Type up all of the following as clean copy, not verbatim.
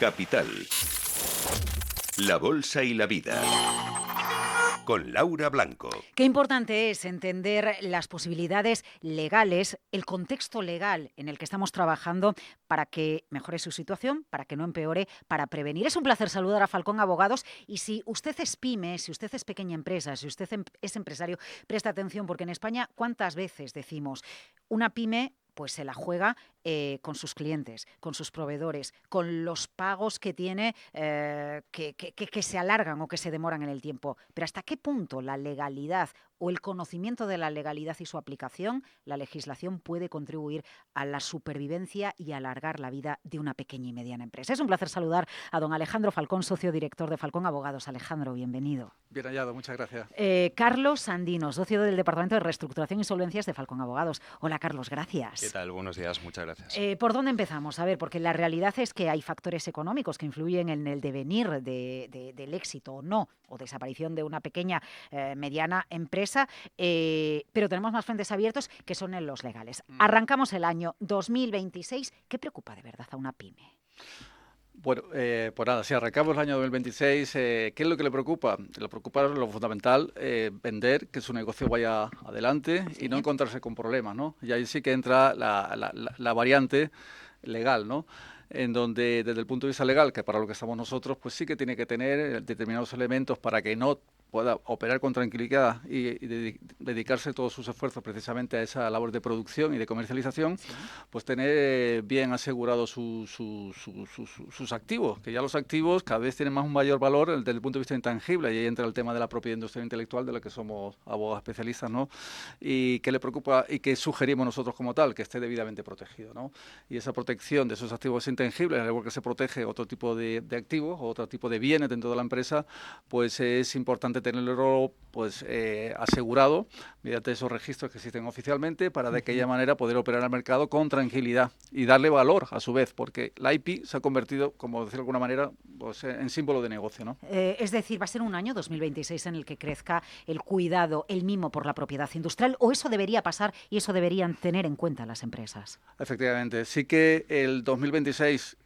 Capital, la bolsa y la vida. Con Laura Blanco. Qué importante es entender las posibilidades legales, el contexto legal en el que estamos trabajando para que mejore su situación, para que no empeore, para prevenir. Es un placer saludar a Falcón Abogados y si usted es pyme, si usted es pequeña empresa, si usted es empresario, presta atención porque en España, ¿cuántas veces decimos una pyme pues se la juega con sus clientes, con sus proveedores, con los pagos que tiene que se alargan o que se demoran en el tiempo? Pero ¿hasta qué punto la legalidad o el conocimiento de la legalidad y su aplicación, la legislación puede contribuir a la supervivencia y alargar la vida de una pequeña y mediana empresa? Es un placer saludar a don Alejandro Falcón, socio director de Falcón Abogados. Alejandro, bienvenido. Bien hallado, muchas gracias. Carlos Sandino, socio del Departamento de Reestructuración y Solvencias de Falcón Abogados. Hola, Carlos, gracias. ¿Qué tal? Buenos días, muchas gracias. ¿Por dónde empezamos? A ver, porque la realidad es que hay factores económicos que influyen en el devenir del éxito o no, o desaparición de una pequeña, mediana empresa, pero tenemos más frentes abiertos que son en los legales. Arrancamos el año 2026. ¿Qué preocupa de verdad a una pyme? Bueno, pues nada, si arrancamos el año 2026, ¿qué es lo que le preocupa? Le preocupa lo fundamental, vender, que su negocio vaya adelante y no encontrarse con problemas, ¿no? Y ahí sí que entra la variante legal, ¿no? En donde desde el punto de vista legal, que para lo que estamos nosotros, pues sí que tiene que tener determinados elementos para que no pueda operar con tranquilidad y dedicarse todos sus esfuerzos precisamente a esa labor de producción y de comercialización, pues tener bien asegurados sus activos, que ya los activos cada vez tienen más un mayor valor desde el punto de vista intangible, y ahí entra el tema de la propiedad industrial intelectual, de la que somos abogados especialistas, ¿no? Y que le preocupa y que sugerimos nosotros como tal, que esté debidamente protegido, ¿no? Y esa protección de esos activos intangibles, al igual que se protege otro tipo de activos o otro tipo de bienes dentro de la empresa, pues es importante tenerlo pues asegurado mediante esos registros que existen oficialmente para de aquella manera poder operar en el mercado con tranquilidad y darle valor a su vez, porque la IP se ha convertido, como decirlo de alguna manera, pues, en símbolo de negocio, ¿no? Es decir, ¿va a ser un año 2026 en el que crezca el cuidado, el mimo por la propiedad industrial, o eso debería pasar y eso deberían tener en cuenta las empresas? Efectivamente, sí que el 2026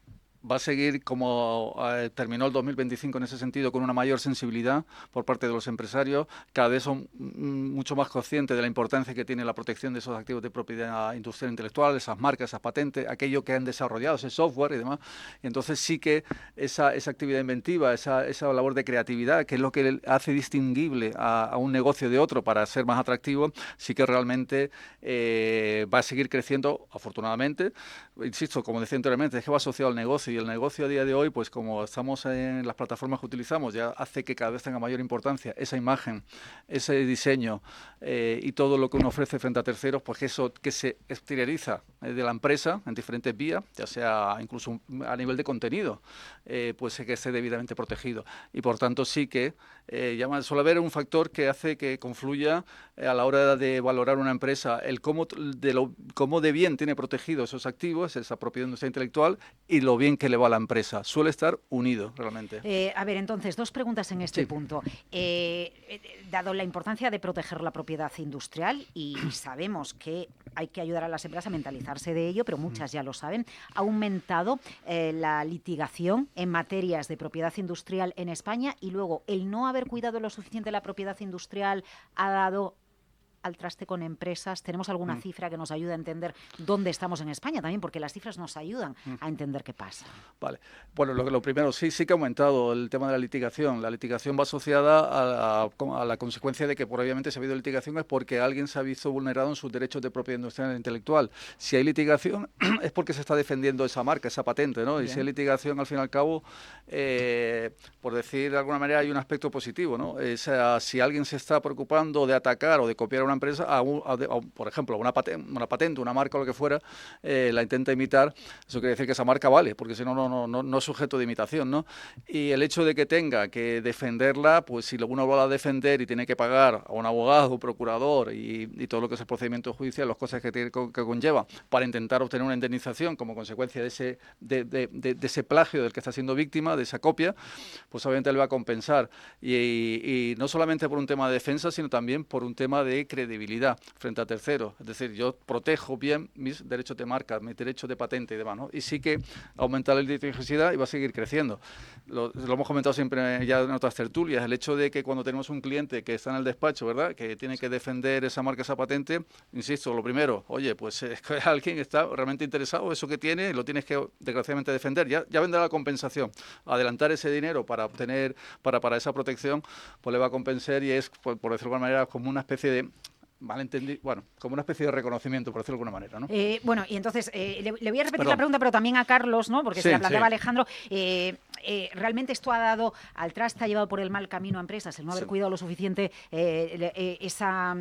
va a seguir como terminó el 2025 en ese sentido, con una mayor sensibilidad por parte de los empresarios. Cada vez son mucho más conscientes de la importancia que tiene la protección de esos activos de propiedad industrial intelectual, esas marcas, esas patentes, aquello que han desarrollado, ese software y demás. Y entonces sí que esa actividad inventiva, esa labor de creatividad, que es lo que hace distinguible a un negocio de otro para ser más atractivo, sí que realmente va a seguir creciendo, afortunadamente. Insisto, como decía anteriormente, es que va asociado al negocio, y el negocio a día de hoy, pues como estamos en las plataformas que utilizamos, ya hace que cada vez tenga mayor importancia esa imagen, ese diseño y todo lo que uno ofrece frente a terceros, pues eso que se exterioriza de la empresa en diferentes vías, ya sea incluso a nivel de contenido, pues que esté debidamente protegido. Y por tanto sí que suele haber un factor que hace que confluya a la hora de valorar una empresa el cómo de bien tiene protegidos esos activos, esa propiedad industrial intelectual, y lo bien que le va a la empresa. Suele estar unido realmente. A ver, entonces, dos preguntas en este punto. Dado la importancia de proteger la propiedad industrial, y sabemos que hay que ayudar a las empresas a mentalizarse de ello, pero muchas ya lo saben, ha aumentado la litigación en materias de propiedad industrial en España, y luego el no haber cuidado lo suficiente la propiedad industrial ha dado al traste con empresas. ¿Tenemos alguna cifra que nos ayude a entender dónde estamos en España también? Porque las cifras nos ayudan a entender qué pasa. Vale. Bueno, lo primero, sí que ha aumentado el tema de la litigación. La litigación va asociada a la consecuencia de que, obviamente, si ha habido litigación es porque alguien se ha visto vulnerado en sus derechos de propiedad industrial e intelectual. Si hay litigación es porque se está defendiendo esa marca, esa patente, ¿no? Bien. Y si hay litigación, al fin y al cabo, por decir de alguna manera, hay un aspecto positivo, ¿no? Si alguien se está preocupando de atacar o de copiar una empresa, por ejemplo, una patente, una marca o lo que fuera, la intenta imitar, eso quiere decir que esa marca vale, porque si no, no es sujeto de imitación, ¿no? Y el hecho de que tenga que defenderla, pues si uno va a defender y tiene que pagar a un abogado, un procurador y todo lo que es el procedimiento judicial, las cosas que conlleva para intentar obtener una indemnización como consecuencia de ese plagio del que está siendo víctima, de esa copia, pues obviamente le va a compensar. Y no solamente por un tema de defensa, sino también por un tema de credibilidad frente a terceros. Es decir, yo protejo bien mis derechos de marca, mis derechos de patente y demás, ¿no? Y sí que aumenta la litigiosidad y va a seguir creciendo. Lo hemos comentado siempre ya en otras tertulias, el hecho de que cuando tenemos un cliente que está en el despacho, ¿verdad?, que tiene que defender esa marca, esa patente, insisto, lo primero, oye, pues alguien está realmente interesado, eso que tiene, lo tienes que desgraciadamente defender. Ya vendrá la compensación. Adelantar ese dinero para obtener, para esa protección, pues le va a compensar y es, por decirlo de alguna manera, como una especie de como una especie de reconocimiento, por decirlo de alguna manera, ¿no? Bueno, y entonces le voy a repetir Perdón. la pregunta, pero también a Carlos, ¿no? Porque Sí, se la planteaba sí. Alejandro. Realmente esto ha dado al traste, ha llevado por el mal camino a empresas, el no haber Sí. cuidado lo suficiente esa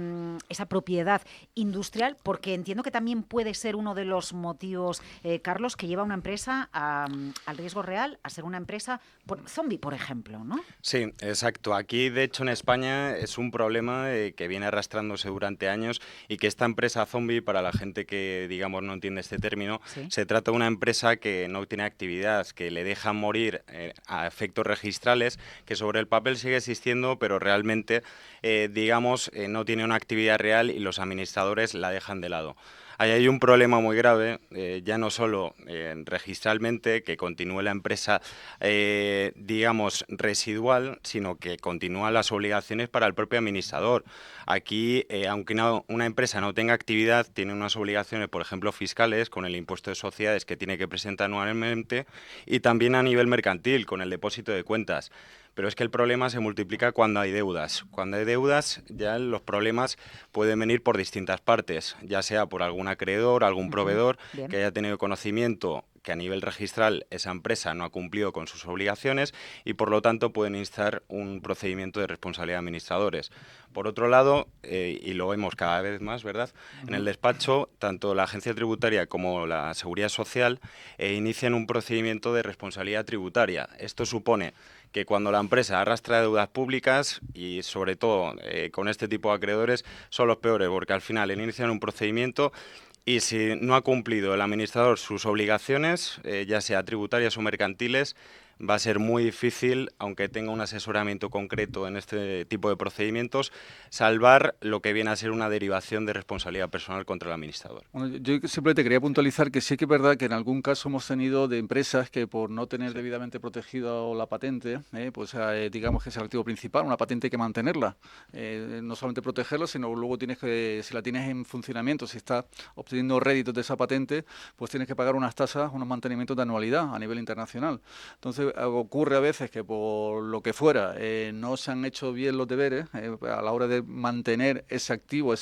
propiedad industrial, porque entiendo que también puede ser uno de los motivos, Carlos, que lleva a una empresa al riesgo real, a ser una empresa zombie, por ejemplo, ¿no? Sí, exacto. Aquí, de hecho, en España es un problema que viene arrastrándose durante años y que esta empresa zombie, para la gente que, digamos, no entiende este término, Sí. se trata de una empresa que no tiene actividad, que le dejan morir a efectos registrales, que sobre el papel sigue existiendo, pero realmente, digamos, no tiene una actividad real y los administradores la dejan de lado. Ahí hay un problema muy grave, ya no solo registralmente, que continúe la empresa, digamos, residual, sino que continúan las obligaciones para el propio administrador. Aquí, aunque una empresa no tenga actividad, tiene unas obligaciones, por ejemplo, fiscales, con el impuesto de sociedades que tiene que presentar anualmente, y también a nivel mercantil, con el depósito de cuentas. Pero es que el problema se multiplica cuando hay deudas. Cuando hay deudas, ya los problemas pueden venir por distintas partes, ya sea por algún acreedor, algún proveedor Bien. que haya tenido conocimiento que a nivel registral esa empresa no ha cumplido con sus obligaciones y por lo tanto pueden instar un procedimiento de responsabilidad de administradores. Por otro lado, y lo vemos cada vez más, ¿verdad? En el despacho, tanto la agencia tributaria como la seguridad social inician un procedimiento de responsabilidad tributaria. Esto supone que cuando la empresa arrastra deudas públicas y sobre todo con este tipo de acreedores son los peores, porque al final inician un procedimiento y si no ha cumplido el administrador sus obligaciones, ya sea tributarias o mercantiles, va a ser muy difícil, aunque tenga un asesoramiento concreto en este tipo de procedimientos, salvar lo que viene a ser una derivación de responsabilidad personal contra el administrador. Bueno, yo simplemente quería puntualizar que sí que es verdad que en algún caso hemos tenido de empresas que por no tener debidamente protegido la patente, digamos que es el activo principal, una patente hay que mantenerla. No solamente protegerla, sino luego tienes que, si la tienes en funcionamiento, si estás obteniendo réditos de esa patente, pues tienes que pagar unas tasas, unos mantenimientos de anualidad a nivel internacional. Entonces ocurre a veces que por lo que fuera no se han hecho bien los deberes a la hora de mantener ese activo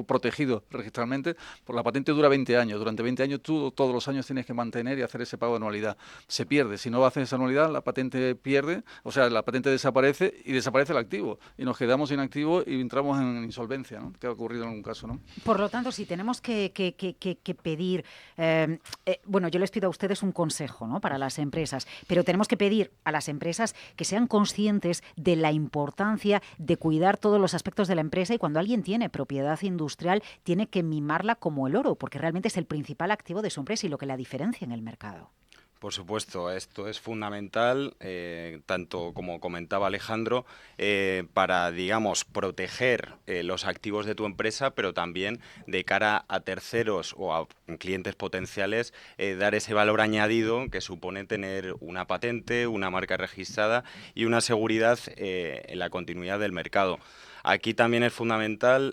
protegido registralmente, pues la patente dura 20 años. Durante 20 años tú todos los años tienes que mantener y hacer ese pago de anualidad. Se pierde. Si no haces esa anualidad, la patente pierde, o sea, la patente desaparece y desaparece el activo. Y nos quedamos sin activo y entramos en insolvencia, ¿no? Que ha ocurrido en algún caso, ¿no? Por lo tanto, si tenemos que pedir, bueno, yo les pido a ustedes un consejo, ¿no?, para las empresas, pero tenemos que pedir a las empresas que sean conscientes de la importancia de cuidar todos los aspectos de la empresa y cuando alguien tiene propiedad industrial tiene que mimarla como el oro, porque realmente es el principal activo de su empresa y lo que la diferencia en el mercado. Por supuesto, esto es fundamental, tanto como comentaba Alejandro, para, digamos, proteger los activos de tu empresa, pero también de cara a terceros o a clientes potenciales, dar ese valor añadido que supone tener una patente, una marca registrada y una seguridad en la continuidad del mercado. Aquí también es fundamental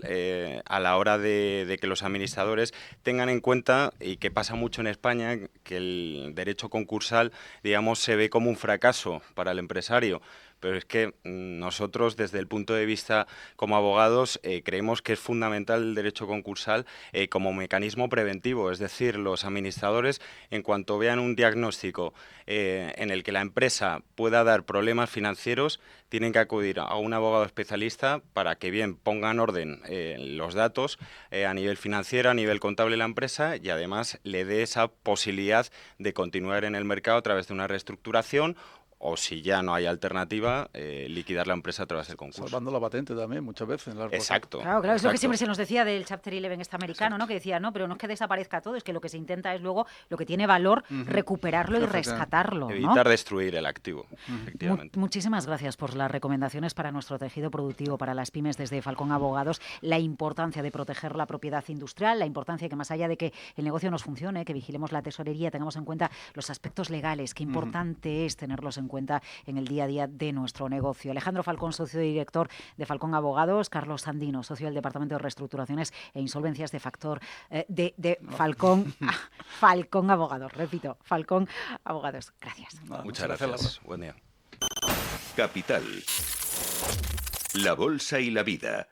a la hora de que los administradores tengan en cuenta, y que pasa mucho en España, que el derecho concursal, digamos, se ve como un fracaso para el empresario. Pero es que nosotros, desde el punto de vista como abogados, creemos que es fundamental el derecho concursal como mecanismo preventivo. Es decir, los administradores, en cuanto vean un diagnóstico en el que la empresa pueda dar problemas financieros, tienen que acudir a un abogado especialista para que bien ponga en orden los datos a nivel financiero, a nivel contable de la empresa y además le dé esa posibilidad de continuar en el mercado a través de una reestructuración o si ya no hay alternativa, liquidar la empresa a través del concurso. Salvando la patente también, muchas veces. En las Exacto. Claro, es lo que exacto. siempre se nos decía del Chapter 11 este americano, ¿no? Que decía, no, pero no es que desaparezca todo, es que lo que se intenta es luego lo que tiene valor, recuperarlo y Efectivamente. rescatarlo, ¿no? Evitar destruir el activo, efectivamente. Muchísimas gracias por las recomendaciones para nuestro tejido productivo, para las pymes desde Falcón Abogados, la importancia de proteger la propiedad industrial, la importancia de que más allá de que el negocio nos funcione, que vigilemos la tesorería, tengamos en cuenta los aspectos legales, qué importante es tenerlos en cuenta en el día a día de nuestro negocio. Alejandro Falcón, socio director de Falcón Abogados, Carlos Sandino, socio del Departamento de Reestructuraciones e Insolvencias de Falcón, Falcón Abogados, repito, Falcón Abogados. Gracias. Muchas gracias. Buen día. Capital. La bolsa y la vida.